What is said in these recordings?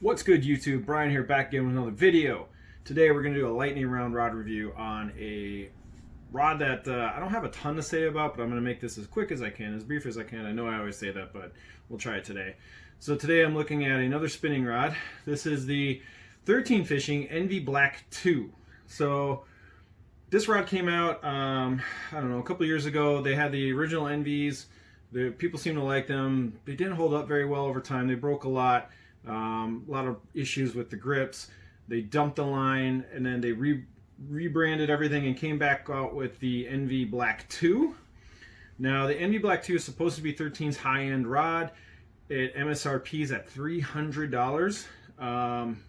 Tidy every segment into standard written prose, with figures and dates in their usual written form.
What's good, YouTube? Brian here, back again with another video. Today we're going to do a lightning round rod review on a rod that I don't have a ton to say about, but I'm going to make this as quick as I can, as brief as I can. I know I always say that, but we'll try it today. So today I'm looking at another spinning rod. This is the 13 Fishing Envy Black 2. So this rod came out, I don't know, a couple years ago. They had the original Envies. The people seem to like them. They didn't hold up very well over time. They broke a lot. A lot of issues with the grips. They dumped the line and then they rebranded everything and came back out with the Envy Black 2. Now the Envy Black 2 is supposed to be 13's high-end rod. It MSRP's at $300,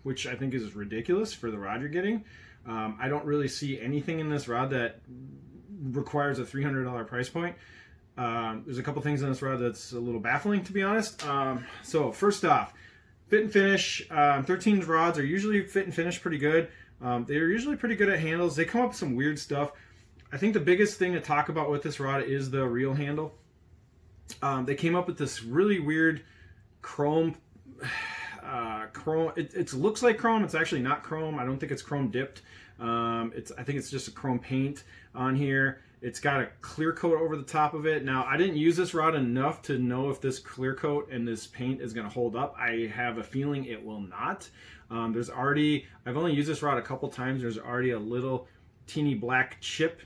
which I think is ridiculous for the rod you're getting. I don't really see anything in this rod that requires a $300 price point. There's a couple things on this rod that's a little baffling, to be honest. So first off, fit and finish. 13's rods are usually fit and finish pretty good. They're usually pretty good at handles. They come up with some weird stuff. I think the biggest thing to talk about with this rod is the reel handle. They came up with this really weird chrome. It looks like chrome. It's actually not chrome. I don't think it's chrome dipped. I think it's just a chrome paint on here. It's got a clear coat over the top of it. Now, I didn't use this rod enough to know if this clear coat and this paint is going to hold up. I have a feeling it will not. I've only used this rod a couple times. There's already a little teeny black chip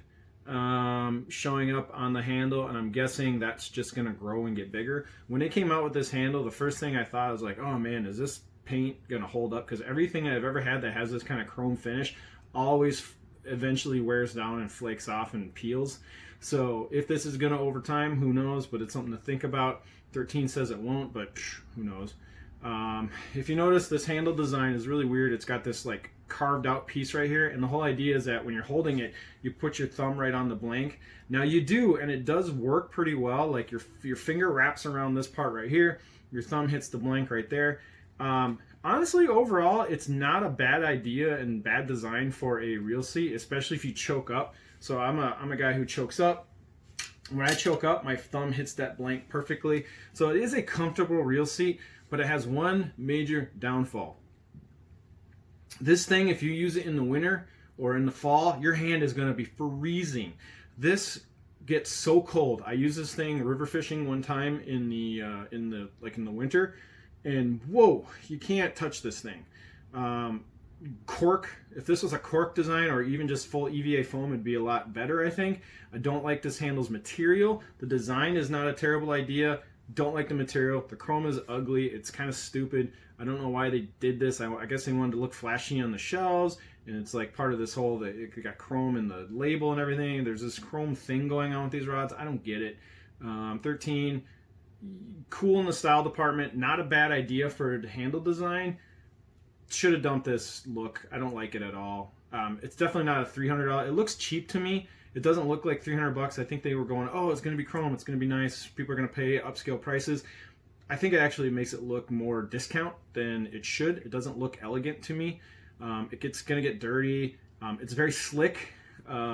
showing up on the handle, and I'm guessing that's just going to grow and get bigger. When they came out with this handle, the first thing I thought was like, oh man, is this paint going to hold up? Because everything I've ever had that has this kind of chrome finish always eventually wears down and flakes off and peels. So if this is going to over time, who knows, but it's something to think about. 13 says it won't, but who knows. If you notice, this handle design is really weird. It's got this like carved out piece right here, and the whole idea is that when you're holding it, you put your thumb right on the blank. Now you do, and it does work pretty well. Like your finger wraps around this part right here, your thumb hits the blank right there. Honestly, overall, it's not a bad idea and bad design for a reel seat, especially if you choke up. So I'm a guy who chokes up. When I choke up, my thumb hits that blank perfectly. So it is a comfortable reel seat, but it has one major downfall. This thing, if you use it in the winter or in the fall, your hand is going to be freezing. This gets so cold. I used this thing river fishing one time in the winter. And whoa, you can't touch this thing. Cork, if this was a cork design or even just full EVA foam, it'd be a lot better, I think. I don't like this handle's material. The design is not a terrible idea. Don't like the material. The chrome is ugly. It's kind of stupid. I don't know why they did this. I guess they wanted to look flashy on the shelves, and it's like part of this whole, it got chrome in the label and everything. There's this chrome thing going on with these rods. I don't get it. 13, cool in the style department, not a bad idea for handle design. Should have dumped this look. I don't like it at all. It's definitely not a $300. It looks cheap to me. It doesn't look like $300. I think they were going, oh, it's going to be chrome, it's going to be nice, people are going to pay upscale prices. I think it actually makes it look more discount than it should. It doesn't look elegant to me. It's going to get dirty. It's very slick.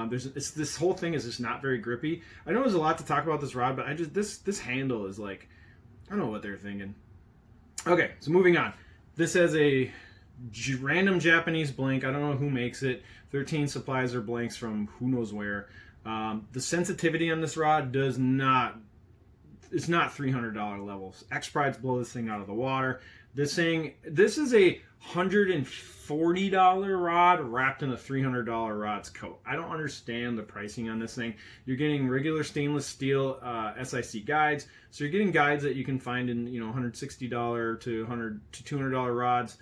This whole thing is just not very grippy. I know there's a lot to talk about this rod, but this handle is like, I don't know what they're thinking. Okay, so moving on. This has a random Japanese blank. I don't know who makes it. 13 supplies their blanks from who knows where. The sensitivity on this rod it's not $300 levels. X-Prides blow this thing out of the water. This is a $140 rod wrapped in a $300 rod's coat. I don't understand the pricing on this thing. You're getting regular stainless steel SIC guides, so you're getting guides that you can find in $160 to $100 to $200 rods.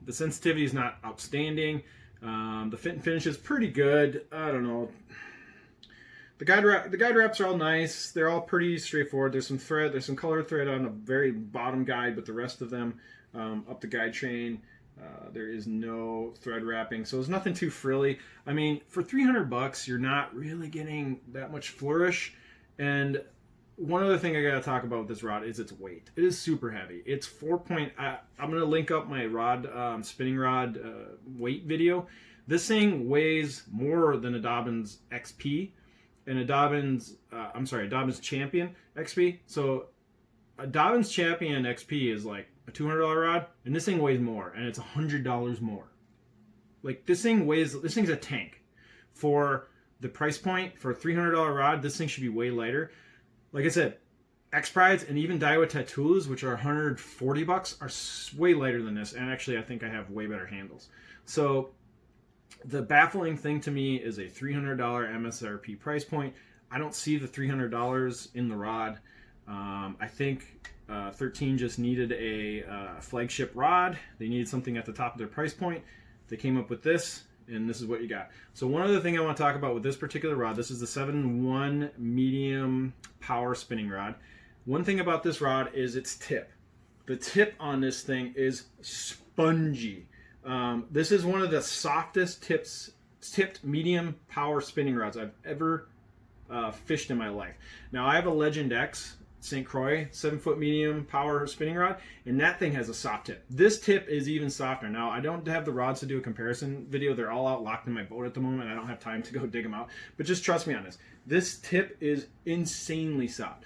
The sensitivity is not outstanding. The fit and finish is pretty good. I don't know. The guide wraps are all nice. They're all pretty straightforward. There's some thread, there's some colored thread on the very bottom guide, but the rest of them up the guide chain, there is no thread wrapping. So there's nothing too frilly. I mean, for $300, you're not really getting that much flourish. And one other thing I gotta talk about with this rod is its weight. It is super heavy. It's I'm gonna link up my spinning rod weight video. This thing weighs more than a Dobyns XP and a Dobyns Champion XP. So a Dobbins Champion XP is like a $200 rod, and this thing weighs more, and it's $100 more. Like this thing's a tank. For the price point, for a $300 rod, this thing should be way lighter. Like I said, X-Prides and even Daiwa Tattoos, which are $140, are way lighter than this, and actually I think I have way better handles. So the baffling thing to me is a $300 MSRP price point. I don't see the $300 in the rod. I think 13 just needed a flagship rod. They needed something at the top of their price point. They came up with this, and this is what you got. So one other thing I want to talk about with this particular rod, this is the 7-1 medium power spinning rod. One thing about this rod is its tip. The tip on this thing is spongy. This is one of the softest tipped medium power spinning rods I've ever fished in my life. Now I have a Legend X St. Croix 7-foot medium power spinning rod, and that thing has a soft tip. This tip is even softer. Now I don't have the rods to do a comparison video. They're all out locked in my boat at the moment. I don't have time to go dig them out, but just trust me on this. This tip is insanely soft.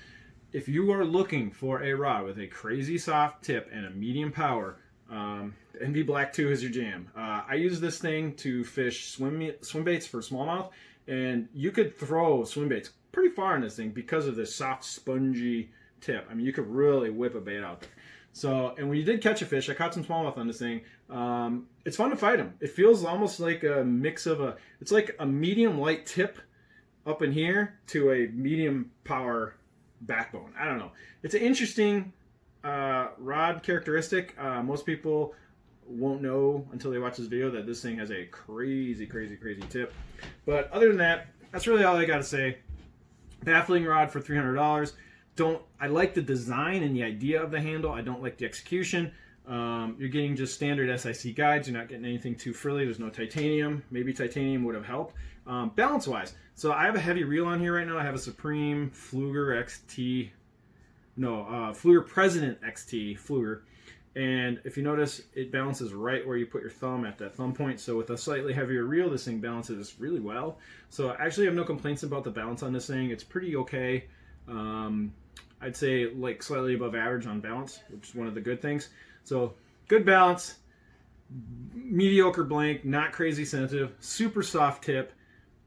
If you are looking for a rod with a crazy soft tip and a medium power, NV Black 2 is your jam. I use this thing to fish swim baits for smallmouth, and you could throw swim baits pretty far in this thing because of this soft, spongy tip. I mean, you could really whip a bait out there. So, and when you did catch a fish, I caught some smallmouth on this thing. It's fun to fight them. It feels almost like a mix of it's like a medium light tip up in here to a medium power backbone. I don't know. It's an interesting rod characteristic. Most people won't know until they watch this video that this thing has a crazy tip. But other than that, that's really all I got to say. Baffling rod for $300. I like the design and the idea of the handle. I don't like the execution. You're getting just standard SIC guides. You're not getting anything too frilly. There's no titanium. Maybe titanium would have helped. Balance wise, so I have a heavy reel on here right now. I have a Supreme Fluger XT, Fluger President XT Fluger. And if you notice, it balances right where you put your thumb at that thumb point. So with a slightly heavier reel, this thing balances really well. So I actually have no complaints about the balance on this thing. It's pretty okay. I'd say like slightly above average on balance, which is one of the good things. So good balance, mediocre blank, not crazy sensitive, super soft tip.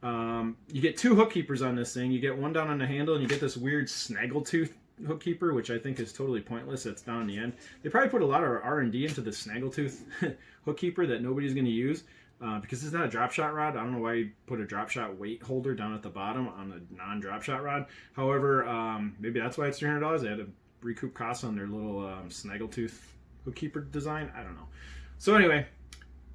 You get 2 hook keepers on this thing. You get one down on the handle, and you get this weird snaggletooth hook keeper, which I think is totally pointless. It's down in the end. They probably put a lot of R&D into the snaggletooth hook keeper that nobody's going to use because it's not a drop shot rod. I don't know why you put a drop shot weight holder down at the bottom on the non-drop shot rod. However, maybe that's why it's $300. They had to recoup costs on their little snaggletooth hook keeper design. I don't know. So anyway,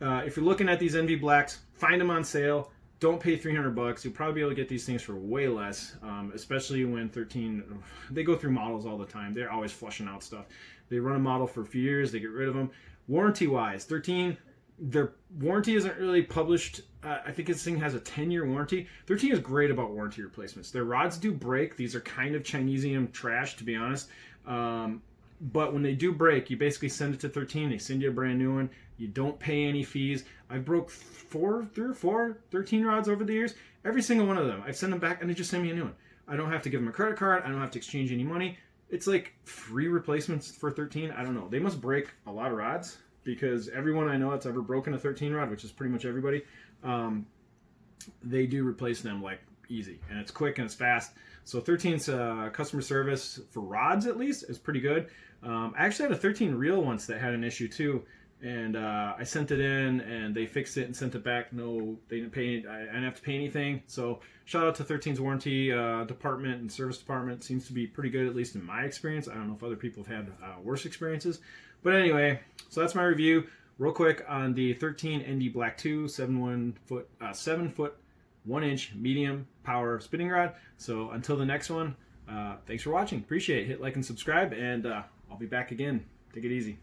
if you're looking at these NV Blacks, find them on sale. Don't pay $300. You'll probably be able to get these things for way less, especially when 13, they go through models all the time. They're always flushing out stuff. They run a model for a few years, they get rid of them. Warranty-wise, 13, their warranty isn't really published. I think this thing has a 10-year warranty. 13 is great about warranty replacements. Their rods do break. These are kind of Chinesium trash, to be honest. But when they do break, you basically send it to 13. They send you a brand new one. You don't pay any fees. I've broke 3 or 4 13 rods over the years. Every single one of them, I've sent them back and they just send me a new one. I don't have to give them a credit card. I don't have to exchange any money. It's like free replacements for 13. I don't know. They must break a lot of rods because everyone I know that's ever broken a 13 rod, which is pretty much everybody, they do replace them like easy, and it's quick and it's fast. So 13's customer service for rods at least is pretty good. I actually had a 13 reel once that had an issue too, and I sent it in and they fixed it and sent it back. No, they didn't pay. I didn't have to pay anything. So shout out to 13's warranty department and service department. Seems to be pretty good, at least in my experience. I don't know if other people have had worse experiences, but anyway, so that's my review real quick on the 13 ND Black 2 7 foot 1-inch medium power spinning rod. So until the next one, thanks for watching. Appreciate it. Hit like and subscribe, and I'll be back again. Take it easy.